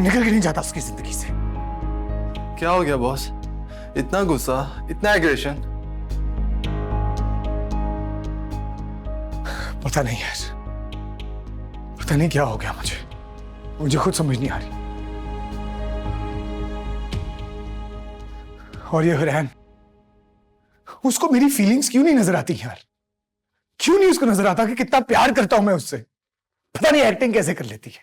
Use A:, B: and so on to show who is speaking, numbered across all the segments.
A: निकल के नहीं जाता उसकी जिंदगी से।
B: क्या हो गया बॉस? इतना गुस्सा, इतना एग्रेशन?
A: पता नहीं यार, पता नहीं क्या हो गया मुझे खुद समझ नहीं आ रही। और ये हुरैन, उसको मेरी फीलिंग्स क्यों नहीं नजर आती यार? क्यों नहीं उसको नजर आता कि कितना प्यार करता हूं मैं उससे? पता नहीं एक्टिंग कैसे कर लेती है।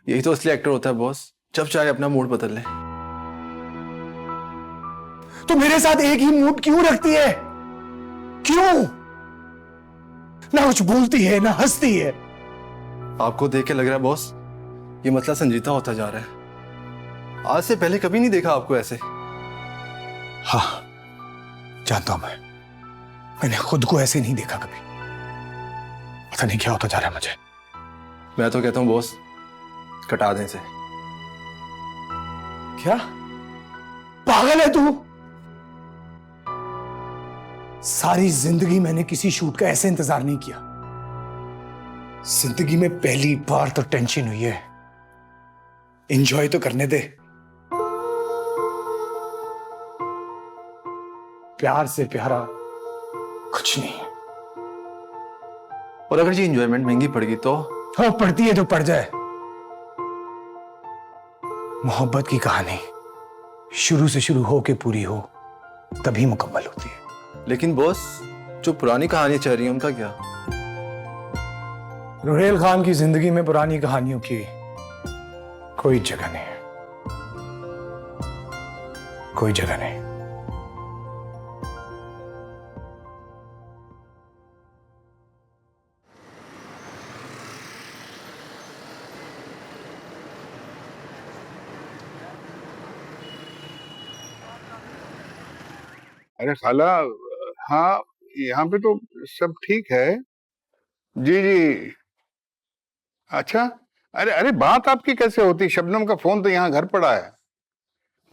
B: यही तो असली एक्टर होता है बॉस, जब चाहे अपना मूड बदल ले।
A: तो मेरे साथ एक ही मूड क्यों रखती है? क्यों? ना कुछ बोलती है ना हंसती है।
B: आपको देख के लग रहा है बॉस, ये मतलब संजीता होता जा रहा है। आज से पहले कभी नहीं देखा आपको ऐसे।
A: हाँ, जानता हूं मैंने खुद को ऐसे नहीं देखा कभी। पता नहीं क्या होता जा रहा है मुझे।
B: मैं तो कहता हूं बॉस, कटा दें इसे।
A: क्या पागल है तू? सारी जिंदगी मैंने किसी शूट का ऐसे इंतजार नहीं किया। जिंदगी में पहली बार तो टेंशन हुई है। एंजॉय तो करने दे। प्यार से प्यारा कुछ नहीं।
B: और अगर ये एंजॉयमेंट महंगी पड़ गई तो?
A: हाँ, पड़ती है तो पड़ जाए। मोहब्बत की कहानी शुरू से शुरू हो के पूरी हो तभी मुकम्मल होती है।
B: लेकिन बॉस, जो पुरानी कहानी चल रही है उनका क्या?
A: रुहेल खान की जिंदगी में पुरानी कहानियों की कोई जगह नहीं है, कोई जगह नहीं।
C: अरे खाला, हाँ यहाँ पे तो सब ठीक है। जी जी। अच्छा, अरे अरे बात आपकी कैसे होती? शबनम का फोन तो यहाँ घर पड़ा है।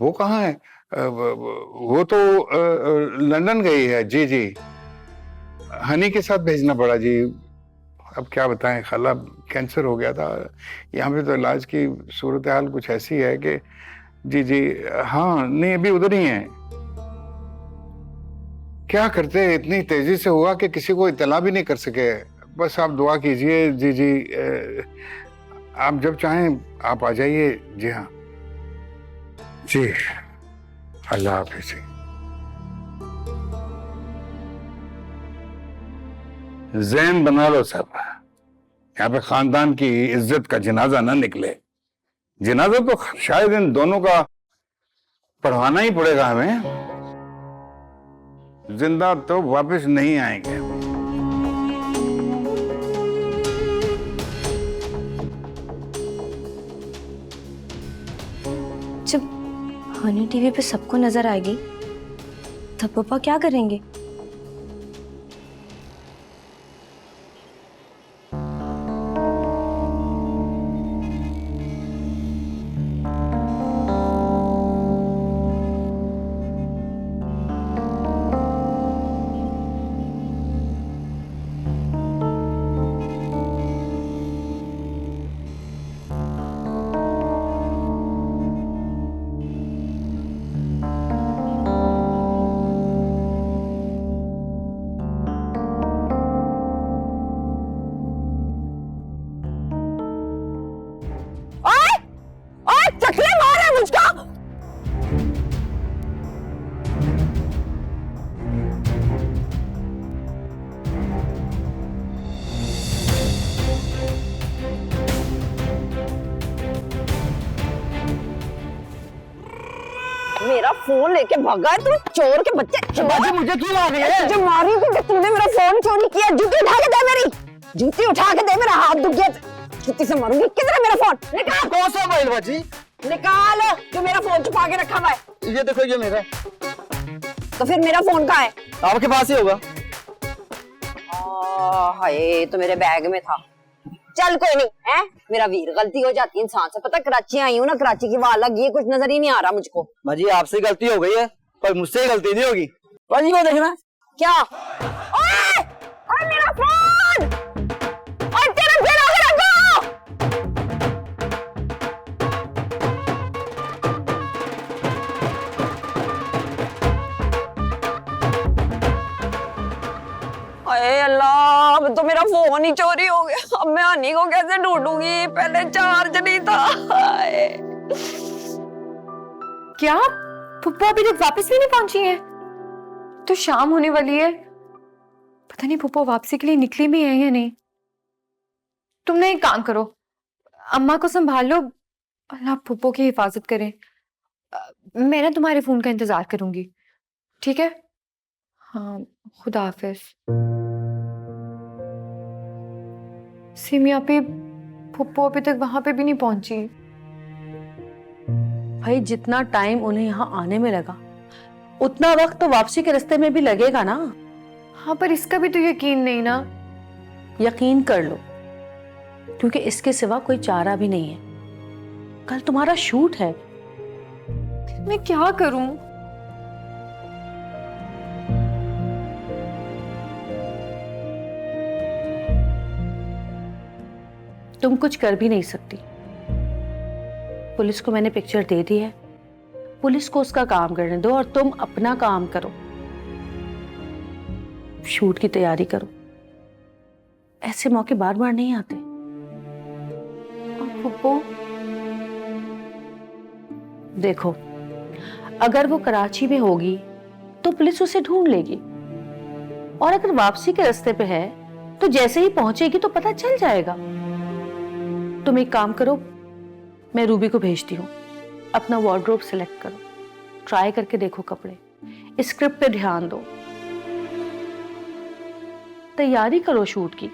C: वो कहाँ है? वो तो लंदन गई है। जी जी, हनी के साथ भेजना पड़ा जी। अब क्या बताएं खाला, कैंसर हो गया था। यहाँ पे तो इलाज की सूरत हाल कुछ ऐसी है कि जी जी। हाँ नहीं, अभी उधर ही है। क्या करते, इतनी तेजी से हुआ कि किसी को इत्तला भी नहीं कर सके। बस आप दुआ कीजिए। जी जी, आप जब चाहें आप आ जाइए। जी हाँ जी, अल्लाह हाफिज़। ज़हन बना लो सब, यहाँ पे खानदान की इज्जत का जनाजा ना निकले। जनाजा तो शायद इन दोनों का पढ़वाना ही पड़ेगा हमें। जिंदा तो वापस नहीं आएंगे।
D: जब हनी टीवी पे सबको नजर आएगी तब पापा क्या करेंगे?
E: मेरा फोन लेके भागा है तू, चोर के बच्चे।
A: बाजी, मुझे क्यों मार रही है?
E: तुझे मारी क्योंकि तूने मेरा फोन चोरी किया। जूती उठा के दे मेरी, जूती उठा के दे, मेरा हाथ दुख गया। जूती से मारूंगी। किधर है मेरा फोन? निकाल।
A: कौन सा मोबाइल बाजी?
E: निकाल, जो मेरा फोन छुपा के रखा हुआ है।
A: ये देखो, ये मेरा।
E: तो फिर मेरा फोन कहाँ है?
A: आपके पास ही होगा।
E: हाय, तो मेरे बैग में था। चल कोई नहीं है, मेरा वीर, गलती हो जाती है इंसान से। पता कराची आई हूँ ना, कराची की हवा अलग, ये कुछ नजर ही नहीं आ रहा मुझको।
F: बाजी आपसे गलती हो गई है, पर मुझसे गलती नहीं होगी।
E: बाजी को देखना क्या? ओए! ओए मेरा फोन! ओए तेरा गिरा के रखो! तो मेरा फोन ही चोरी हो गया। अब मैं हनी को कैसे ढूंढूंगी? पहले चार्ज नहीं था। हाय।
D: क्या पुप्पो अभी तक वापस भी नहीं पहुंची है? तो शाम होने वाली है, पता नहीं पुप्पो वापसी के लिए निकली भी है या नहीं। तुमने एक काम करो, अम्मा को संभाल लो, अल्लाह पुप्पो की हिफाजत करे। मैं ना तुम्हारे फोन का इंतजार करूंगी, ठीक है? हाँ, खुदा हाफिज। सिमिया पे पुप्पो अभी तक वहां पे भी नहीं पहुंची।
G: भाई जितना टाइम उन्हें यहाँ आने में लगा उतना वक्त तो वापसी के रास्ते में भी लगेगा ना।
D: हाँ, पर इसका भी तो यकीन नहीं ना।
G: यकीन कर लो, क्योंकि इसके सिवा कोई चारा भी नहीं है। कल तुम्हारा शूट है।
D: मैं क्या करूं?
G: तुम कुछ कर भी नहीं सकती। पुलिस को मैंने पिक्चर दे दी है, पुलिस को उसका काम करने दो और तुम अपना काम करो, शूट की तैयारी करो। ऐसे मौके बार बार नहीं आते।
D: और पुप्पो?
G: देखो, अगर वो कराची में होगी तो पुलिस उसे ढूंढ लेगी, और अगर वापसी के रास्ते पे है तो जैसे ही पहुंचेगी तो पता चल जाएगा। तुम एक काम करो, मैं रूबी को भेजती हूँ, अपना वार्डरोब सिलेक्ट करो, ट्राई करके देखो कपड़े, स्क्रिप्ट पे ध्यान दो, तैयारी करो शूट की।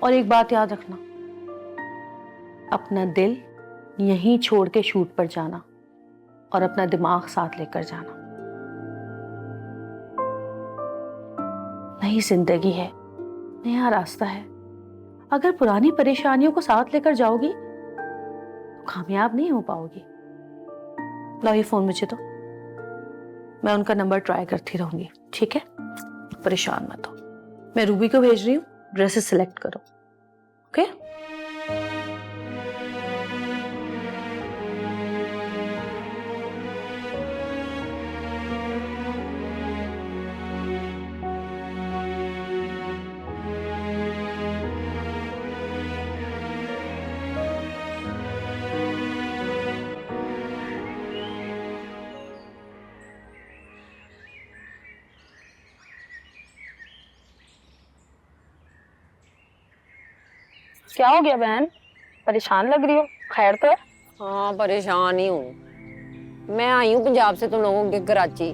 G: और एक बात याद रखना, अपना दिल यहीं छोड़ के शूट पर जाना और अपना दिमाग साथ लेकर जाना। नई जिंदगी है, नया रास्ता है। अगर पुरानी परेशानियों को साथ लेकर जाओगी तो कामयाब नहीं हो पाओगी। लो ये फोन मुझे दो, मैं उनका नंबर ट्राई करती रहूंगी, ठीक है? परेशान मत हो। मैं रूबी को भेज रही हूँ, ड्रेसेस सिलेक्ट करो, ओके?
H: क्या हो गया बहन, परेशान लग रही हो? खैर तो है?
E: हाँ, परेशान ही हूँ। मैं आई हूँ पंजाब से तुम लोगों के कराची।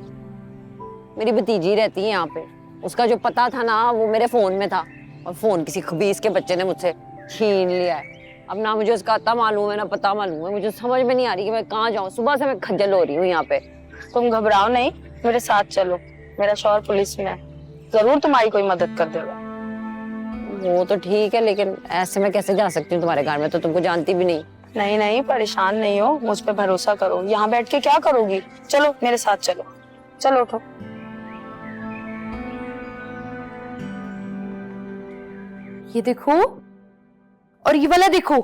E: मेरी भतीजी रहती है यहाँ पे। उसका जो पता था ना वो मेरे फोन में था, और फोन किसी खबीस के बच्चे ने मुझसे छीन लिया है। अब ना मुझे उसका आता मालूम है ना पता मालूम है। मुझे समझ में नहीं आ रही कि मैं कहाँ जाऊँ। सुबह से मैं खज्जल हो रही हूँ यहाँ पे।
H: तुम घबराओ नहीं, मेरे साथ चलो। मेरा शौहर पुलिस में है, जरूर तुम्हारी कोई मदद कर देगा।
E: वो तो ठीक है, लेकिन ऐसे मैं कैसे जा सकती हूँ तुम्हारे घर में? तो तुमको जानती भी नहीं।
H: नहीं नहीं, परेशान नहीं हो, मुझ पे भरोसा करो। यहाँ बैठ के क्या करोगी? चलो मेरे साथ चलो। चलो उठो।
D: ये देखो, और ये वाला देखो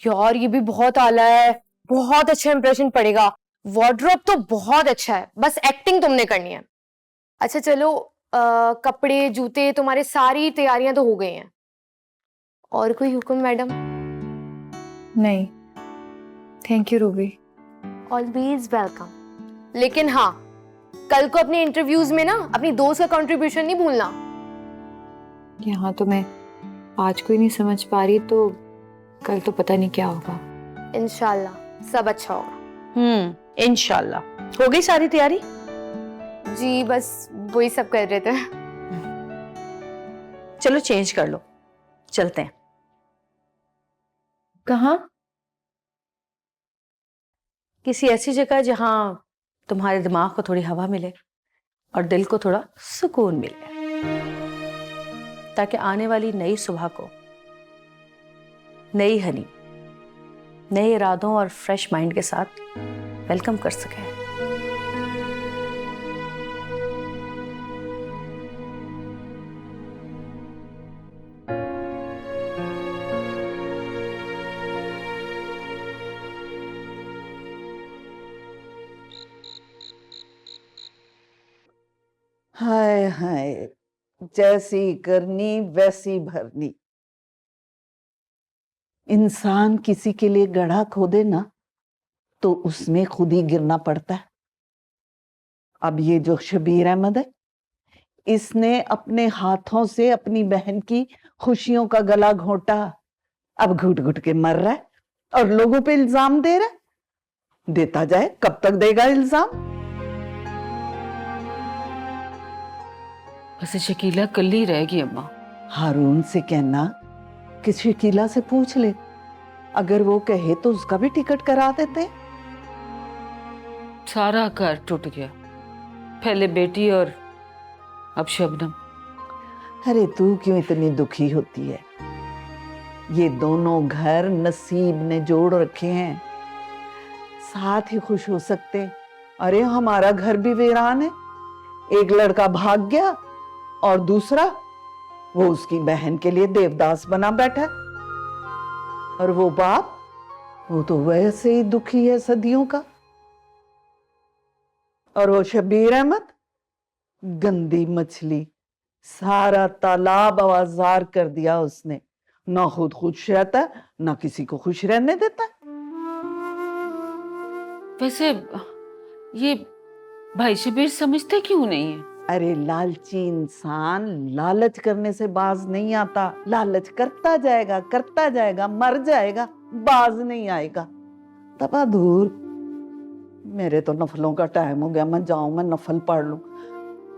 D: यार, ये भी बहुत आला है, बहुत अच्छा इंप्रेशन पड़ेगा। वार्डरोब तो बहुत अच्छा है, बस एक्टिंग तुमने करनी है। अच्छा चलो, कपड़े जूते तुम्हारे सारी तैयारियां तो हो गई हैं। और कोई हुक्म मैडम? नहीं, thank you Ruby. Always welcome. लेकिन हाँ, कल को अपने इंटरव्यूज में ना अपनी दोस्त का कंट्रीब्यूशन नहीं भूलना।
I: यहाँ तो मैं आज कोई नहीं समझ पा रही, तो कल तो पता नहीं क्या होगा।
D: इंशाल्लाह सब अच्छा होगा।
G: इंशाल्लाह। हो गई सारी तैयारी?
D: जी बस वही सब कर रहे थे।
G: चलो चेंज कर लो, चलते हैं।
D: कहाँ?
G: किसी ऐसी जगह जहां तुम्हारे दिमाग को थोड़ी हवा मिले और दिल को थोड़ा सुकून मिले, ताकि आने वाली नई सुबह को नई हनी, नए इरादों और फ्रेश माइंड के साथ वेलकम कर सके।
J: हाय हाय, जैसी करनी वैसी भरनी। इंसान किसी के लिए गड्ढा खोदे ना तो उसमें खुद ही गिरना पड़ता है। अब ये जो शबीर अहमद है, इसने अपने हाथों से अपनी बहन की खुशियों का गला घोंटा। अब घुट घुट के मर रहा है और लोगों पे इल्जाम दे रहा है। देता जाए, कब तक देगा इल्जाम?
G: वैसे शकीला कल ही रहेगी अम्मा।
J: हारून से कहना कि शकीला से पूछ ले, अगर वो कहे तो उसका भी टिकट करा देते।
G: सारा घर टूट गया, पहले बेटी और अब शबनम।
J: अरे तू क्यों इतनी दुखी होती है? ये दोनों घर नसीब ने जोड़ रखे हैं, साथ ही खुश हो सकते। अरे हमारा घर भी वीरान है। एक लड़का भाग गया और दूसरा वो उसकी बहन के लिए देवदास बना बैठा। और वो बाप, वो तो वैसे ही दुखी है सदियों का। और वो शबीर अहमद, गंदी मछली, सारा तालाब आवाजार कर दिया उसने। ना खुद खुश रहता, ना किसी को खुश रहने देता।
G: वैसे ये भाई शबीर समझते क्यों नहीं है?
J: अरे लालची इंसान लालच करने से बाज नहीं आता। लालच करता जाएगा, मर जाएगा, बाज नहीं आएगा। तबा दूर। मेरे तो नफलों का टाइम हो गया, मैं जाऊं, मैं नफल पढ़ लूं।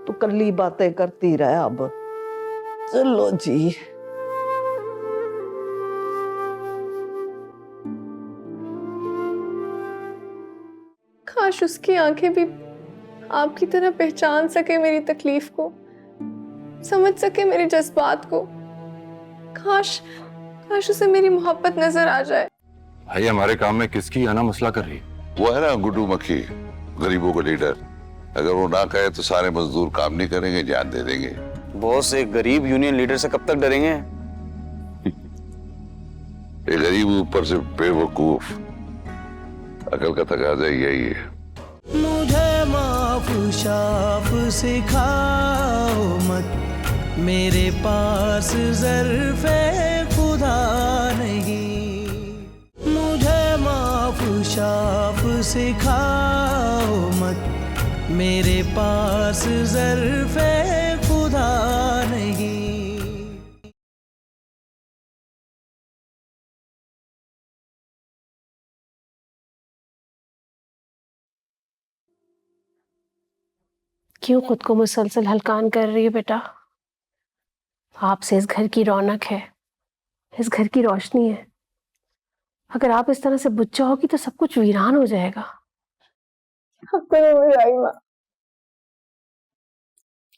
J: तो कल्ली बातें करती रहे अब। चलो जी।
K: काश उसकी आंखें भी आपकी तरह पहचान सके मेरी तकलीफ को, समझ सके मेरे जज्बात को। काश उसे मेरी मोहब्बत नजर आ जाए।
L: भाई हमारे काम में किसकी आना मसला कर रही है?
M: वो है ना गुड्डू मक्खी, गरीबों का लीडर। अगर वो ना कहे तो सारे मजदूर काम नहीं करेंगे, जान दे देंगे।
F: बॉस, एक गरीब यूनियन लीडर से कब तक डरेंगे?
M: ये गरीब ऊपर से बेवकूफ, अकल का तकाजा यही है।
N: मुझे माफ शाफ सिखाओ मत, मेरे पास ज़र्फ़े खुदा नहीं। मुझे माफ शाफ सिखाओ मत, मेरे पास ज़र्फ़े खुदा नहीं।
D: क्यों खुद को मुसलसल हलकान कर रही है बेटा? आपसे इस घर की रौनक है, इस घर की रोशनी है। अगर आप इस तरह से बुझ जाओगी तो सब कुछ वीरान हो जाएगा।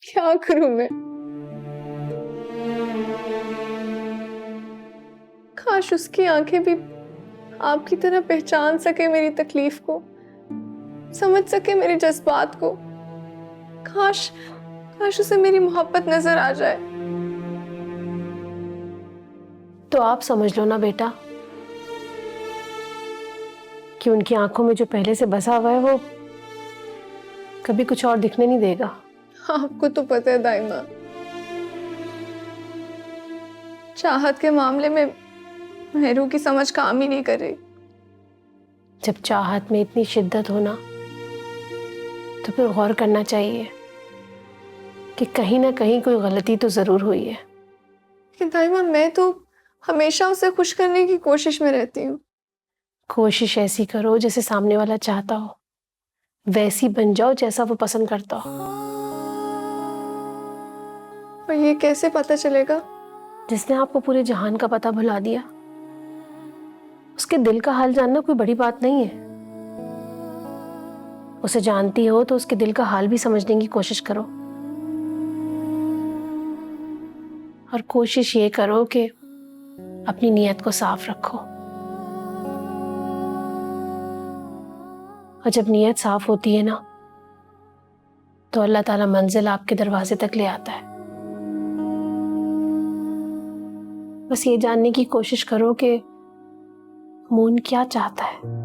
K: क्या करूं मैं? काश उसकी आंखें भी आपकी तरह पहचान सके मेरी तकलीफ को, समझ सके मेरे जज्बात को। काश उसे मेरी मोहब्बत नजर आ जाए।
D: तो आप समझ लो ना बेटा कि उनकी आंखों में जो पहले से बसा हुआ है वो कभी कुछ और दिखने नहीं देगा।
K: आपको तो पता है दाइमा, चाहत के मामले में मेहरू की समझ काम ही नहीं कर रही।
D: जब चाहत में इतनी शिद्दत हो ना तो फिर गौर करना चाहिए कि कहीं ना कहीं कोई गलती तो जरूर हुई है।
K: लेकिन दाइमा, मैं तो हमेशा उसे खुश करने की कोशिश में रहती हूँ।
D: कोशिश ऐसी करो जैसे सामने वाला चाहता हो, वैसी बन जाओ जैसा वो पसंद करता हो।
K: और ये कैसे पता चलेगा?
D: जिसने आपको पूरे जहान का पता भुला दिया, उसके दिल का हाल जानना कोई बड़ी बात नहीं है। उसे जानती हो तो उसके दिल का हाल भी समझने की कोशिश करो। और कोशिश ये करो कि अपनी नीयत को साफ रखो। और जब नीयत साफ होती है ना तो अल्लाह ताला मंजिल आपके दरवाजे तक ले आता है। बस ये जानने की कोशिश करो कि मून क्या चाहता है।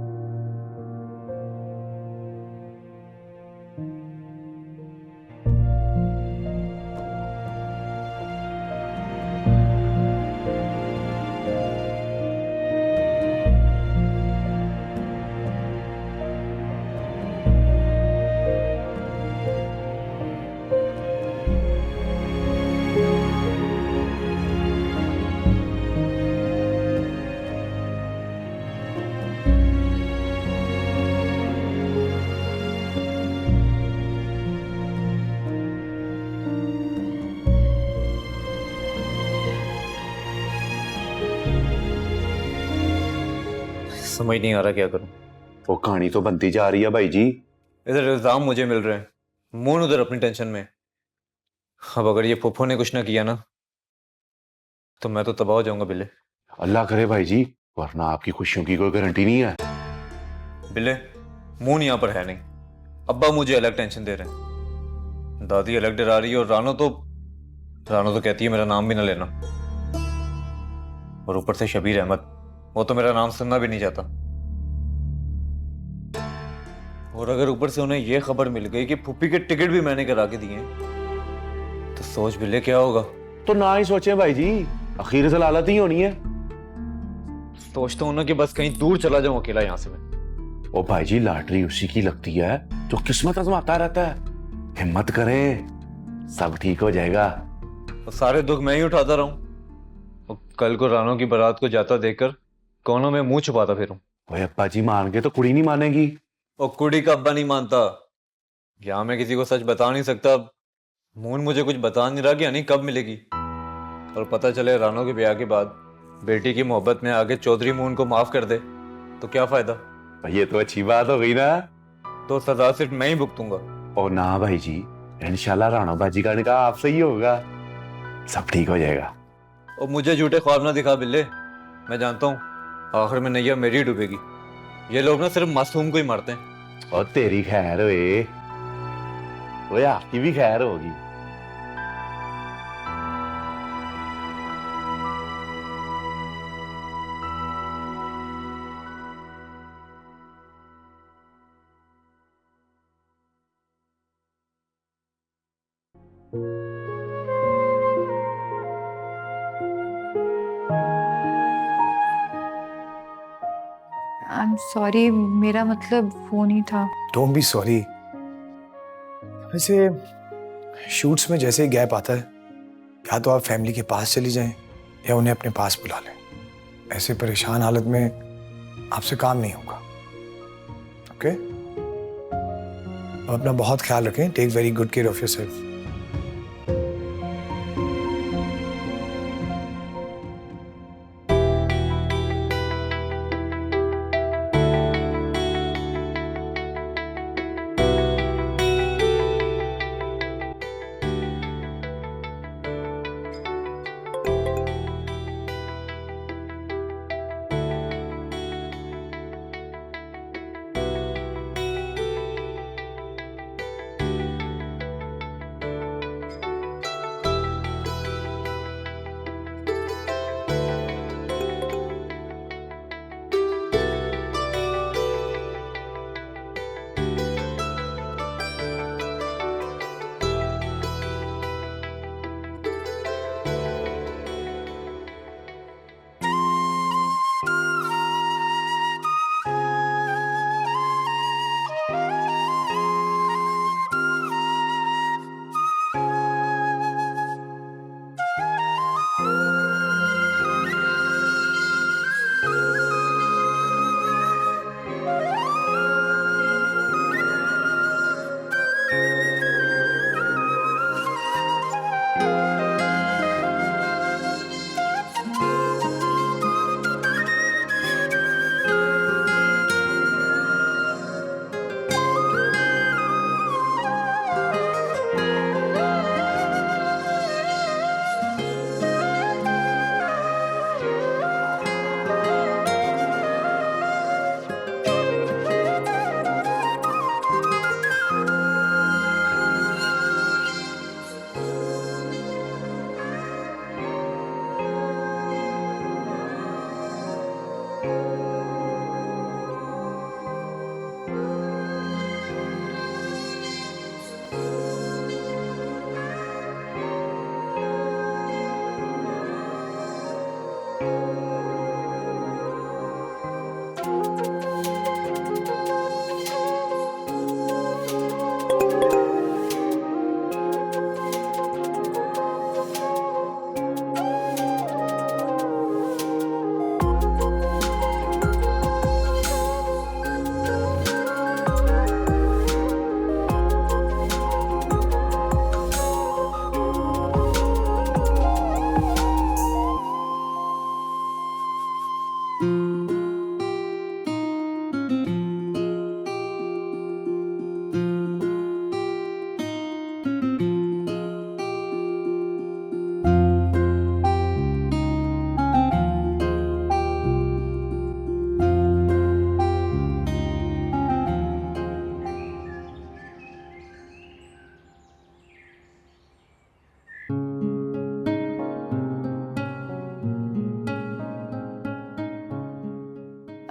O: समझ नहीं आ रहा क्या करूं।
F: वो कहानी तो बनती जा रही है भाई जी।
O: इधर इल्जाम मुझे मिल रहे हैं, मोन उधर अपनी टेंशन में। अब अगर ये फुफ्फो ने कुछ ना किया ना तो मैं तो तबाह हो जाऊंगा बिल्ले।
F: अल्लाह करे भाई जी, वरना आपकी खुशियों की कोई गारंटी नहीं है।
O: बिल्ले, मोन यहाँ पर है नहीं, अब्बा मुझे अलग टेंशन दे रहे हैं, दादी अलग डरा रही है, और रानो तो कहती है मेरा नाम भी ना लेना। और ऊपर से शबीर अहमद, वो तो मेरा नाम सुनना भी नहीं चाहता। और अगर ऊपर से उन्हें यह खबर मिल गई कि फुप्पी के टिकट भी मैंने करा के दिए तो सोच बिल्ले क्या होगा।
F: तो ना ही सोचे भाई जी, आखिर जलालत ही होनी है।
O: सोचता हूं ना कि बस कहीं दूर चला जाऊं अकेला यहां से मैं।
F: ओ भाई जी, लॉटरी उसी की लगती है जो किस्मत आजमाता रहता है। हिम्मत करें, सब ठीक हो जाएगा।
O: और सारे दुख मैं ही उठाता रहूं, और कल को रानो की बारात को जाता देखकर कोनों में मुंह छुपाता फिरूं।
F: ओए अब्बा जी मान के तो कुड़ी नहीं मानेगी।
O: और कुड़ी का अब्बा नहीं मानता, यहाँ मैं किसी को सच बता नहीं सकता। मून मुझे कुछ बता नहीं रहा कि यानी कब मिलेगी। और पता चले रानो के ब्याह के बाद बेटी की मोहब्बत में आगे चौधरी मून को माफ कर दे तो क्या फायदा।
F: ये तो अच्छी बात हो गई ना।
O: तो सजा सिर्फ मैं ही भुगतूंगा।
F: ओ ना भाई जी, इंशाल्लाह राणा बाजी का निकाह आपसे ही होगा, सब ठीक हो जाएगा।
O: और मुझे झूठे ख्वाब ना दिखा बिल्ले, मैं जानता हूँ आखिर में नैया मेरी डूबेगी। ये लोग ना सिर्फ मासूम को ही मारते हैं।
F: और तेरी खैर होए, ओए आपकी भी खैर होगी।
I: आई एम सॉरी, मेरा मतलब वो नहीं था।
A: Don't be sorry. वैसे शूट्स में जैसे ही गैप आता है, या तो आप फैमिली के पास चली जाएं या उन्हें अपने पास बुला लें। ऐसे परेशान हालत में आपसे काम नहीं होगा। ओके? अपना बहुत ख्याल रखें। Take very good care of yourself.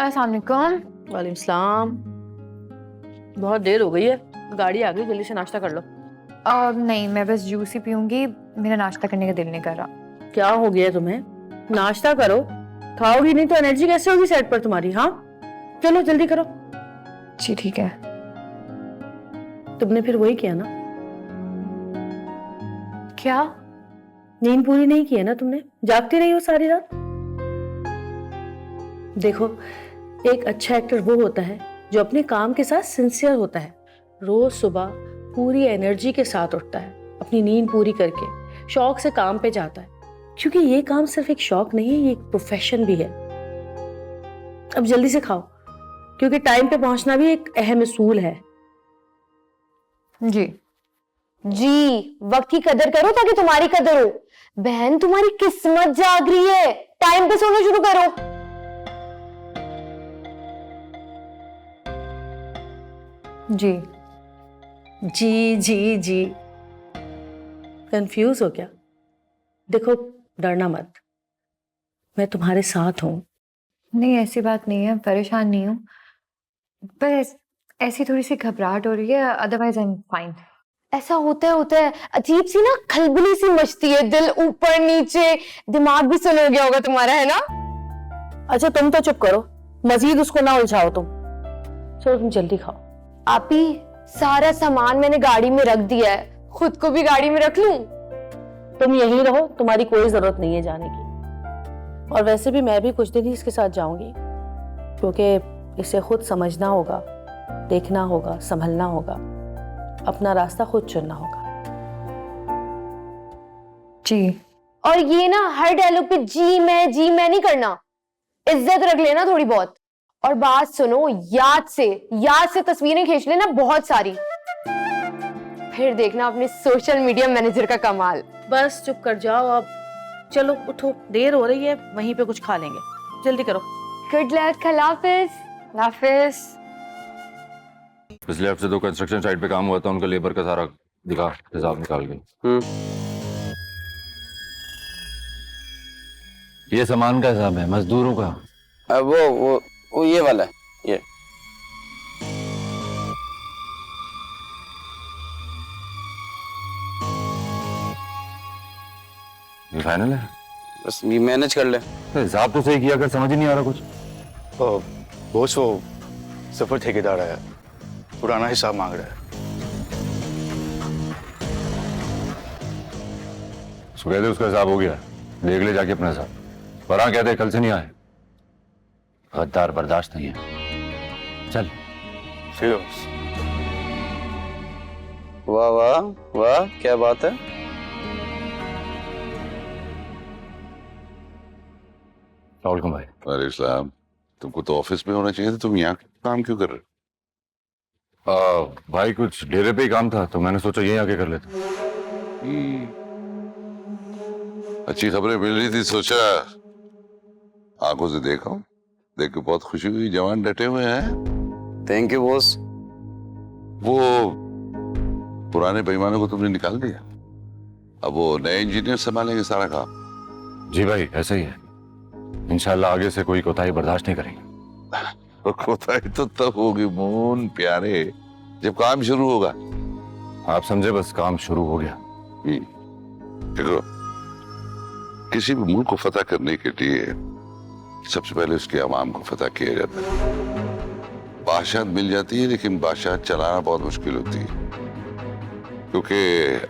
I: अस्सलाम वालेकुम।
G: वालेकुम सलाम। बहुत देर हो गई है, गाड़ी आ गई, जल्दी से नाश्ता कर लो।
I: नहीं, मैं बस जूस ही पीऊंगी, मेरा नाश्ता करने का दिल नहीं कर रहा।
G: क्या हो गया तुम्हें? नाश्ता करो, खाओगी नहीं तो एनर्जी कैसे होगी सेट पर तुम्हारी? हाँ चलो जल्दी करो।
I: जी ठीक है।
G: तुमने फिर वही किया ना?
I: क्या?
G: नींद पूरी नहीं की है ना तुमने? जागती रही हो सारी रात? देखो, एक अच्छा एक्टर वो होता है जो अपने काम के साथ सिंसियर होता है, रोज सुबह पूरी एनर्जी के साथ उठता है, अपनी नींद पूरी करके शौक से काम पे जाता है, क्योंकि ये काम सिर्फ एक शौक नहीं है, ये एक प्रोफेशन भी है। अब जल्दी से खाओ, क्योंकि टाइम पे पहुंचना भी एक अहम उसूल है।
I: जी
D: जी, वक्त की कदर करो ताकि तुम्हारी कदर हो। बहन, तुम्हारी किस्मत जाग रही है, टाइम पे सोना शुरू करो।
I: जी
G: जी जी जी। कंफ्यूज हो क्या? देखो, डरना मत, मैं तुम्हारे साथ हूं।
I: नहीं, ऐसी बात नहीं है, परेशान नहीं हूँ, बस ऐसी थोड़ी सी घबराहट हो रही है, अदरवाइज आई एम फाइन।
D: ऐसा होता है, अजीब सी ना खलबली सी मचती है, दिल ऊपर नीचे, दिमाग भी सुन हो गया होगा तुम्हारा, है ना?
G: अच्छा तुम तो चुप करो, मजीद उसको ना उलझाओ तुम। चलो तुम जल्दी खाओ।
D: आप ही, सारा सामान मैंने गाड़ी में रख दिया है, खुद को भी गाड़ी में रख लूं?
G: तुम यहीं रहो, तुम्हारी कोई जरूरत नहीं है जाने की। और वैसे भी मैं भी कुछ दिन ही इसके साथ जाऊंगी, क्योंकि इसे खुद समझना होगा, देखना होगा, संभलना होगा, अपना रास्ता खुद चुनना होगा।
I: जी।
D: और ये ना हर डायलॉग पे जी मैं नहीं करना, इज्जत रख लेना थोड़ी बहुत। और बात सुनो, याद से तस्वीरें खींच लेना बहुत सारी, फिर देखना अपने सोशल मीडिया मैनेजर का कमाल।
G: बस चुप कर जाओ अब, चलो उठो, देर हो रही है, वहीं पे कुछ खा लेंगे, जल्दी करो।
D: गुड लक, हाफिज। हाफिज।
L: पिछले हफ्ते 2 कंस्ट्रक्शन साइट पे काम हुआ था, उनका लेबर का सारा दिखा हिसाब निकाल के। ये सामान का हिसाब है, मजदूरों का।
P: वो ये वाला है, ये।
L: ये फाइनल है?
P: बस ये मैनेज कर ले।
L: हिसाब तो सही किया कर, समझ ही नहीं आ रहा कुछ।
Q: बॉस वो सफर ठेकेदार है, पुराना हिसाब मांग रहा है।
L: उसको कहते उसका हिसाब हो गया, देख ले जाके अपना हिसाब। पर हाँ कहते कल से नहीं आए, गद्दार बर्दाश्त नहीं है। चल।
P: वाह वाह वाह, क्या बात है।
L: भाई।
M: अरे इस्लाम, तुमको तो ऑफिस में होना चाहिए था, तुम यहाँ काम क्यों कर रहे?
L: भाई कुछ डेरे पे ही काम था, तो मैंने सोचा यहीं आके कर लेते।
M: अच्छी खबरें मिल रही थी, सोचा आंखों से देखा हूं, देख के बहुत खुशी हुई। जवान डटे हुए हैं।
P: Thank you boss.
M: वो पुराने बेईमानों को तुमने निकाल दिया, अब वो नए इंजीनियर संभालेंगे सारा काम।
L: जी भाई, ऐसा ही है। इंशाल्लाह आगे से कोई कोताही बर्दाश्त नहीं करेंगे।
M: कोताही तो तब होगी मोहन प्यारे, जब काम शुरू होगा।
L: आप समझे, बस काम शुरू हो गया।
M: देखो, किसी भी मुल्क को फतह करने के लिए सबसे पहले उसके अवाम को फतह किया जाता है। बादशाह मिल जाती है, लेकिन बादशाह चलाना बहुत मुश्किल होती है, क्योंकि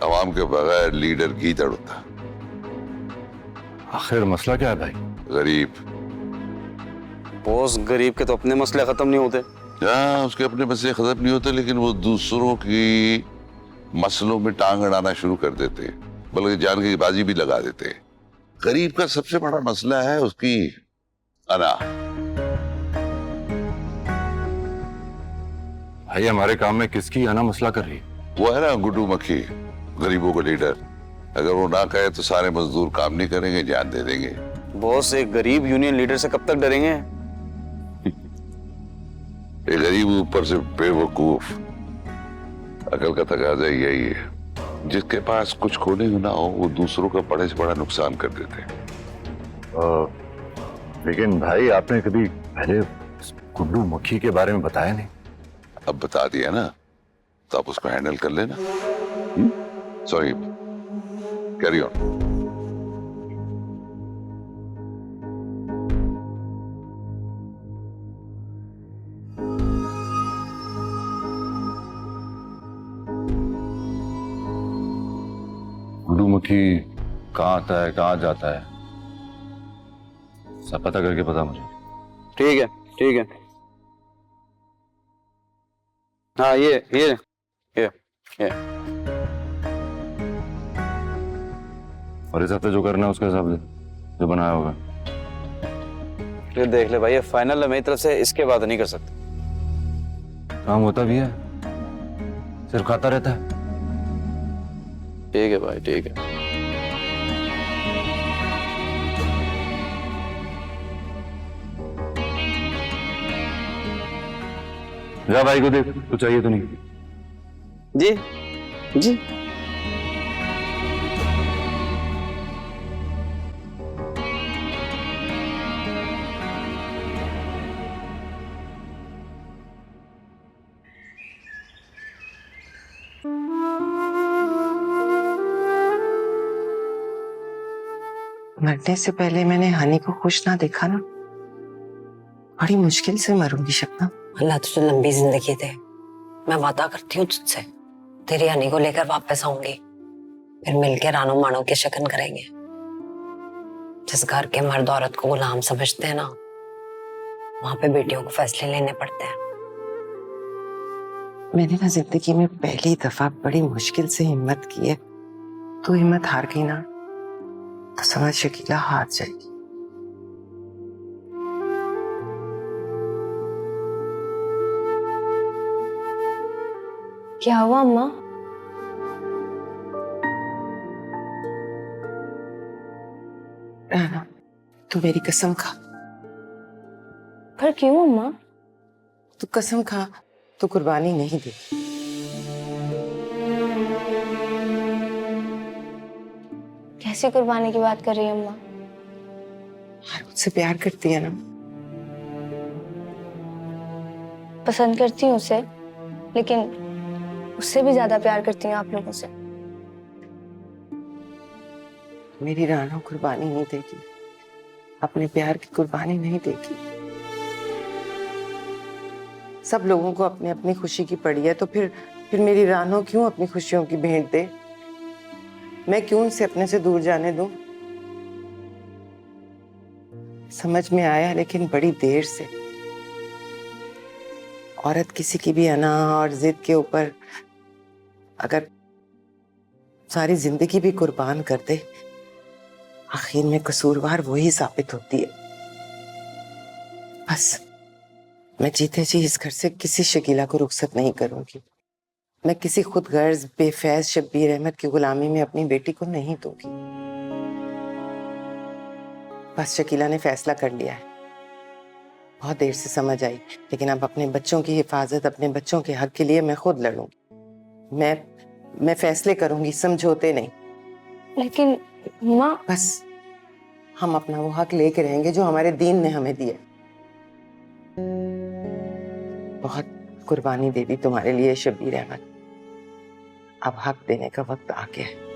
M: अवाम के बगैर लीडर गीदड़ होता।
L: आखिर मसला क्या है भाई?
M: गरीब।
P: बॉस, गरीब के तो अपने मसले खत्म नहीं होते।
M: हाँ, उसके अपने मसले खत्म नहीं होते, लेकिन वो दूसरों की मसलों में टांग अड़ाना शुरू कर देते हैं, बल्कि जान की बाजी भी लगा देते हैं। गरीब का सबसे बड़ा मसला है उसकी अना।
L: भाई, हमारे काम में किसकी अना मसला कर रही है?
M: वो है ना गुड्डू मक्खी, गरीबों का लीडर। अगर वो ना कहे तो सारे मजदूर काम नहीं करेंगे, जान दे देंगे।
P: बॉस, एक गरीब यूनियन लीडर से कब तक डरेंगे?
M: एक गरीब ऊपर से बेवकूफ। अकल का तकाजा यही है, जिसके पास कुछ खोने ना हो वो दूसरों का बड़े से बड़ा नुकसान कर देते हैं।
L: लेकिन भाई, आपने कभी पहले इस गुड्डू मक्खी के बारे में बताया नहीं।
M: अब बता दिया ना, तो आप उसको हैंडल कर लेना। Sorry, carry on.
L: गुड्डू मक्खी कहाँ आता है, कहाँ जाता है, सब पता करके पता मुझे।
P: ठीक है, ठीक है। हाँ, ये
L: और इस हफ्ते जो करना है उसका हिसाब दे, जो बनाया होगा।
P: ये देख ले भाई, ये फाइनल है मेरी तरफ से, इसके बाद नहीं कर सकते।
L: काम होता भी है, सिर्फ खाता रहता है।
P: ठीक है भाई, ठीक है।
L: जा भाई को देख, कुछ चाहिए तो नहीं?
P: जी जी।
R: मरने से पहले मैंने हनी को खुश ना देखा ना, बड़ी मुश्किल से मरूंगी शबनम।
E: अल्लाह तुझे लंबी जिंदगी दे। मैं वादा करती हूँ तुझसे, तेरी हनी को लेकर वापस आऊंगी, फिर मिलकर रानो मानो के शगन करेंगे। जिस घर के मर्द औरत को गुलाम समझते हैं ना, वहां पे बेटियों को फैसले लेने पड़ते हैं।
R: मैंने ना जिंदगी में पहली दफा बड़ी मुश्किल से हिम्मत की है। तू हिम्मत हार गई ना, तो समझ शकीला हार जाएगी।
K: क्या हुआ अम्मा?
R: राना, तू मेरी कसम खा।
K: पर क्यों अम्मा?
R: तू कसम खा, तू कुर्बानी नहीं दे।
K: कैसी कुर्बानी की बात कर रही है अम्मा?
R: मुझसे प्यार करती है ना?
K: पसंद करती हूँ उसे, लेकिन उससे भी ज्यादा प्यार करती हूँ आप लोगों से।
R: मेरी राना कुर्बानी नहीं देगी, अपने प्यार की कुर्बानी नहीं देगी। सब लोगों को अपनी अपनी खुशी की पड़ी है, तो फिर मेरी रानो क्यों अपनी खुशियों की भेंट दे? मैं क्यों उसे अपने से दूर जाने दूं? समझ में आया, लेकिन बड़ी देर से। औरत किसी की भी अना और जिद के ऊपर अगर सारी जिंदगी भी कुर्बान कर दे, आखिर में कसूरवार वही साबित होती है। बस मैं जीते जी इस घर से किसी शकीला को रुखसत नहीं करूंगी। मैं किसी खुद गर्ज बेफैज शब्बीर अहमद की गुलामी में अपनी बेटी को नहीं दूंगी। बस शकीला ने फैसला कर लिया है, बहुत देर से समझ आई, लेकिन अब अपने बच्चों की हिफाजत, अपने बच्चों के हक के लिए मैं खुद लड़ूंगी। मैं फैसले करूंगी, समझौते नहीं।
K: लेकिन माँ,
R: बस हम अपना वो हक लेके रहेंगे जो हमारे दीन ने हमें दिया। बहुत कुर्बानी दे दी तुम्हारे लिए शब्बीर अहमद, अब हक देने का वक्त आ गया है।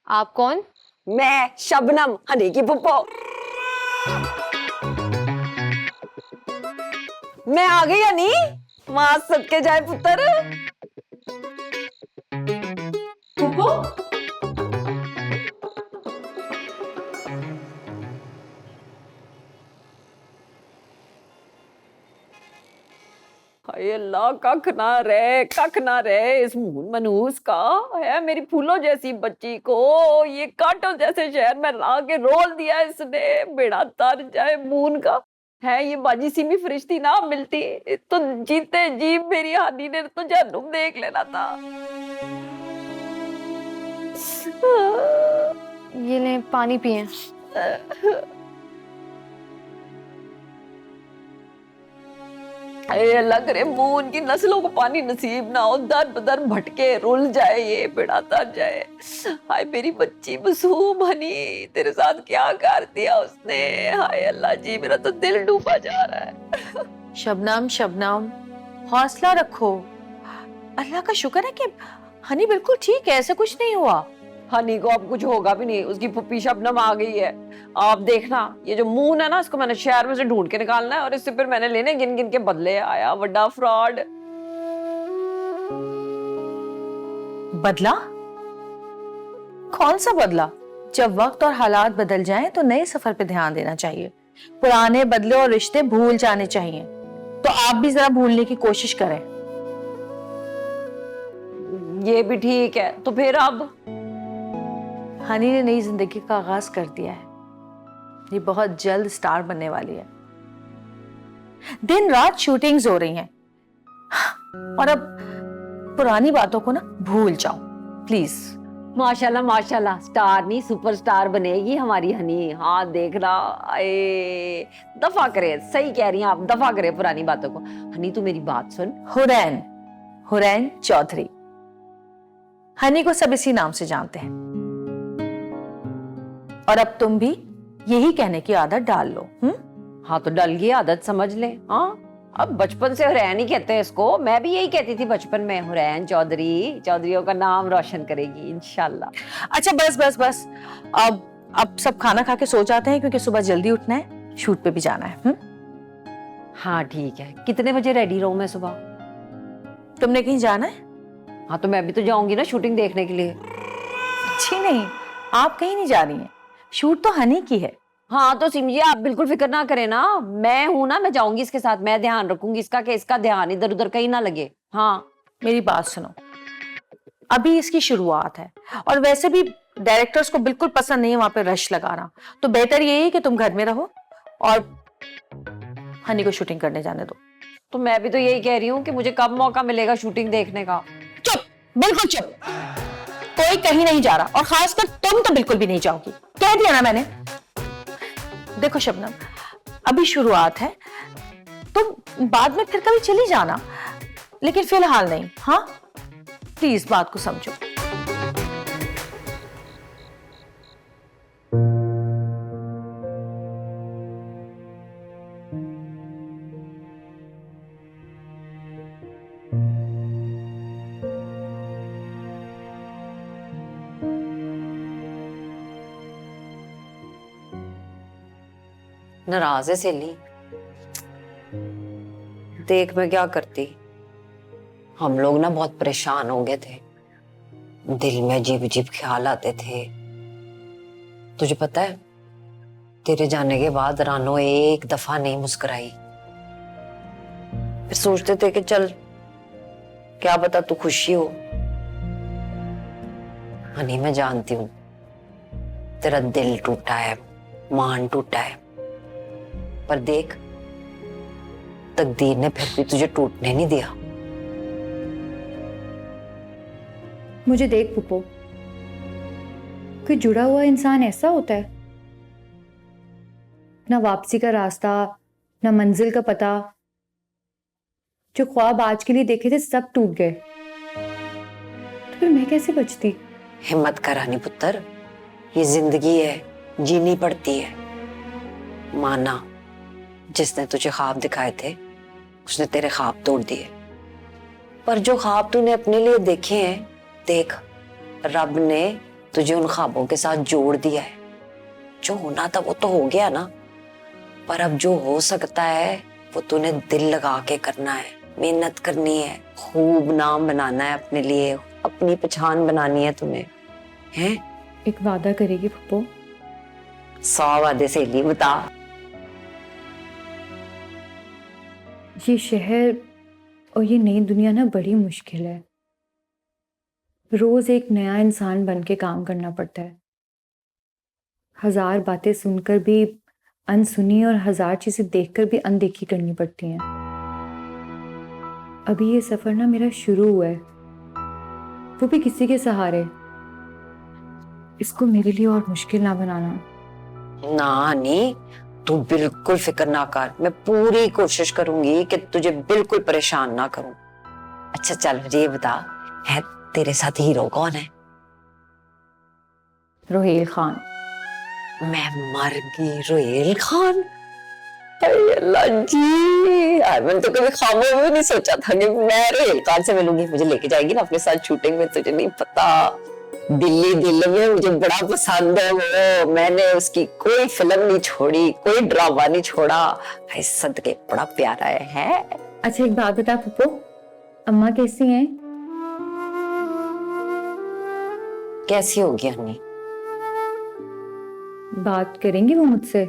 D: आप कौन?
E: मैं शबनम, हनी की पुप्पो। मैं आ गई हनी, मां सदके जाए पुत्र। पुप्पो, हाय अल्लाह, कख ना रहे इस मून मनूस का है। मेरी फूलों जैसी बच्ची को ये कांटों जैसे शहर में ला के रोल दिया इसने। बेड़ा तर जाए मून का है। ये बाजी सिमी फरिश्ती ना मिलती तो जीते जी मेरी हानी ने तो जहन्नुम देख लेना था।
D: ये ले पानी पिए।
E: अरे अल्लाह करे मुंह उनकी नस्लों को पानी नसीब ना हो, दर बदर भटके रुल जाए, ये बेड़ा तर जाए। हाय मेरी बच्ची मासूम हनी, तेरे साथ क्या कर दिया उसने। हाय अल्लाह जी, मेरा तो दिल डूबा जा रहा है।
G: शबनम शबनम हौसला रखो, अल्लाह का शुक्र है कि हनी बिल्कुल ठीक है, ऐसा कुछ नहीं हुआ।
E: हनी को अब कुछ होगा भी नहीं, उसकी पुप्पी शबनम आ गई है। आप देखना, ये जो मून है ना, इसको मैंने शहर में से ढूंढ के निकालना है और इससे फिर मैंने लेने गिन गिन के बदले। आया बड़ा फ्रॉड।
G: बदला? कौन सा बदला? जब वक्त और हालात बदल जाएं तो नए सफर पे ध्यान देना चाहिए, पुराने बदले और रिश्ते भूल जाने चाहिए। तो आप भी जरा भूलने की कोशिश करें।
E: ये भी ठीक है, तो फिर अब
G: हनी ने नई जिंदगी का आगाज कर दिया है, ये बहुत जल्द स्टार बनने वाली है। दिन रात शूटिंग्स हो रही हैं और अब पुरानी बातों को ना भूल जाओ प्लीज।
E: माशाल्लाह माशाल्लाह, स्टार नहीं सुपरस्टार बनेगी हमारी हनी। हाँ देखना, आए दफा करे, सही कह रही हैं आप, दफा करे पुरानी बातों को। हनी तू मेरी बात सुन।
G: हुरैन चौधरी, हनी को सब इसी नाम से जानते हैं और अब तुम भी यही कहने की आदत डाल लो।
E: हाँ तो डल गई आदत, समझ ले। हाँ अब बचपन से हुरैन ही कहते हैं इसको, मैं भी यही कहती थी बचपन में, हुरैन चौधरी, चौधरियों का नाम रोशन करेगी इंशाल्लाह।
G: अच्छा बस बस बस, अब सब खाना खा के सो जाते हैं क्योंकि सुबह जल्दी उठना है, शूट पे भी जाना है।
E: हाँ ठीक है, कितने बजे रेडी रहूं मैं सुबह?
G: तुमने कहीं जाना है?
E: हाँ तो मैं भी तो जाऊंगी ना शूटिंग देखने के लिए।
G: जी नहीं, आप कहीं नहीं जा रही हैं, शूट तो हनी की है।
E: हाँ तो सिम जी आप बिल्कुल फिक्र ना करें ना, मैं हूं ना, मैं जाऊंगी इसके साथ, मैं ध्यान रखूंगी इसका कि इसका ध्यान इधर उधर कहीं ना लगे। हाँ
G: मेरी बात सुनो, अभी इसकी शुरुआत है और वैसे भी डायरेक्टर्स को बिल्कुल पसंद नहीं है वहां पे रश लगाना, तो बेहतर यही है कि तुम घर में रहो और हनी को शूटिंग करने जाने दो।
E: तो मैं भी तो यही कह रही हूँ कि मुझे कब मौका मिलेगा शूटिंग देखने का।
G: चुप, बिल्कुल चुप, कोई कहीं नहीं जा रहा और खासकर तुम तो बिल्कुल भी नहीं जाओगी, कह दिया ना मैंने। देखो शबनम, अभी शुरुआत है, तुम बाद में फिर कभी चली जाना, लेकिन फिलहाल नहीं। हाँ प्लीज बात को समझो।
E: नाराज है सहेली, देख मैं क्या करती। हम लोग ना बहुत परेशान हो गए थे, दिल में अजीब अजीब ख्याल आते थे। तुझे पता है, तेरे जाने के बाद रानो एक दफा नहीं मुस्कुराई। फिर सोचते थे कि चल क्या पता तू खुशी हो। हनी मैं जानती हूं तेरा दिल टूटा है, मान टूटा है, पर देख तकदीर ने फिर भी तुझे टूटने नहीं दिया।
I: मुझे देख पुप्पो, कोई जुड़ा हुआ इंसान ऐसा होता है, ना वापसी का रास्ता, ना मंजिल का पता। जो ख्वाब आज के लिए देखे थे सब टूट गए, तो फिर मैं कैसे बचती?
E: हिम्मत कर हनी पुत्र, ये जिंदगी है, जीनी पड़ती है। माना जिसने तुझे ख्वाब दिखाए थे उसने तेरे ख्वाब तोड़ दिए, पर जो ख्वाब तूने अपने लिए देखे हैं, देख रब ने तुझे उन ख्वाबों के साथ जोड़ दिया है। जो होना था वो तो हो गया ना, पर अब जो हो सकता है वो तूने दिल लगा के करना है, मेहनत करनी है, खूब नाम बनाना है अपने लिए, अपनी पहचान बनानी है तुम्हें। हैं?
I: एक वादा करेगी पुप्पो?
E: 100 वादे सहेली, बता।
I: ये शहर और ये नई दुनिया ना बड़ी मुश्किल है, रोज एक नया इंसान बन के काम करना पड़ता है। 1000 बातें सुनकर भी अनसुनी और 1000 चीजें देखकर भी अनदेखी करनी पड़ती हैं। अभी ये सफर ना मेरा शुरू हुआ है, वो भी किसी के सहारे। इसको मेरे लिए और मुश्किल ना बनाना।
E: ना नहीं, तू बिल्कुल फिक्र ना कर, मैं पूरी कोशिश करूंगी कि तुझे बिल्कुल परेशान ना करूं। अच्छा चल ये बता, है तेरे साथ हीरो कौन है?
I: रोहेल खान।
E: मैं मर गई, रोहेल खान। अरे अल्लाह जी, यार मैंने तो कभी ख्वाबों में भी नहीं सोचा था कि मैं रोहेल खान से मिलूंगी। मुझे लेके जाएगी ना अपने साथ शूटिंग में, तुझे नहीं पता। दिल्ली दिल में मुझे बड़ा पसंद है वो, मैंने उसकी कोई फिल्म नहीं छोड़ी, कोई ड्रामा नहीं छोड़ा। भाई सदके बड़ा प्यारा है।
I: अच्छा एक बात बता पप्पू, अम्मा कैसी हैं?
E: कैसी होगी अन्नी?
I: बात करेंगी वो मुझसे?